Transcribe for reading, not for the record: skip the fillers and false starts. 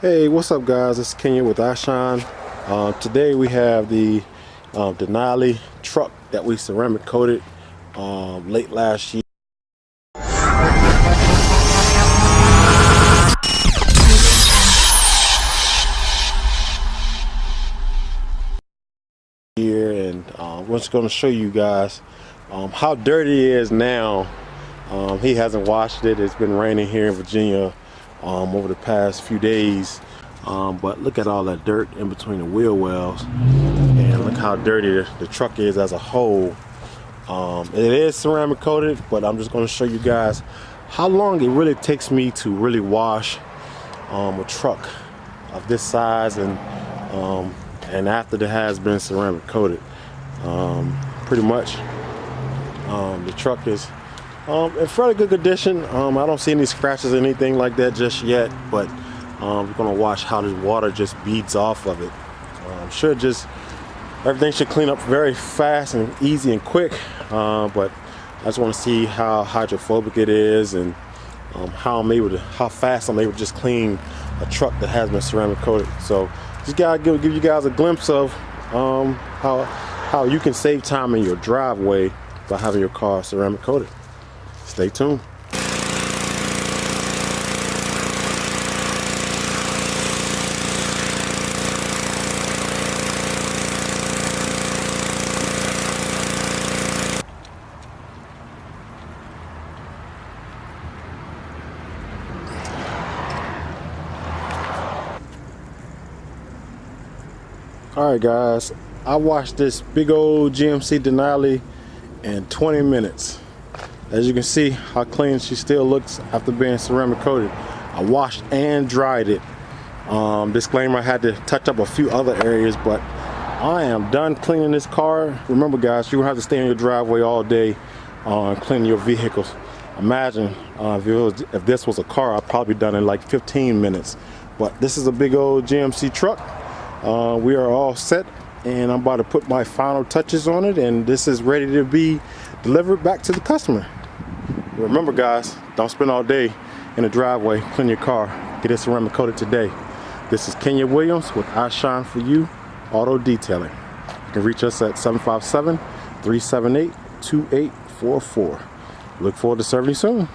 Hey, what's up guys? It's Kenya with iShine. Today we have the Denali truck that we ceramic coated late last year, and we're just going to show you guys how dirty it is now. He hasn't washed it. It's been raining here in Virginia over the past few days, but look at all that dirt in between the wheel wells, and look how dirty the truck is as a whole. It is ceramic coated, but I'm just going to show you guys how long it really takes me to really wash a truck of this size, and after it has been ceramic coated. Pretty much the truck is in fairly good condition. I don't see any scratches or anything like that just yet, but we're gonna watch how the water just beads off of it. Everything should clean up very fast and easy and quick, but I just want to see how hydrophobic it is, and how fast I'm able to just clean a truck that has been ceramic coated. So just gotta give you guys a glimpse of how you can save time in your driveway by having your car ceramic coated. Stay tuned. Alright guys, I washed this big old GMC Denali in 20 minutes. As you can see how clean she still looks after being ceramic coated. I washed and dried it. Disclaimer, I had to touch up a few other areas, but I am done cleaning this car. Remember guys, you're gonna have to stay in your driveway all day cleaning your vehicles. Imagine if this was a car, I'd probably done it in like 15 minutes. But this is a big old GMC truck. We are all set, and I'm about to put my final touches on it, and this is ready to be delivered back to the customer. Remember guys, don't spend all day in the driveway cleaning your car. Get it ceramic coated today. This is Kenya Williams with iShine for You Auto Detailing. You can reach us at 757-378-2844. Look forward to serving you soon.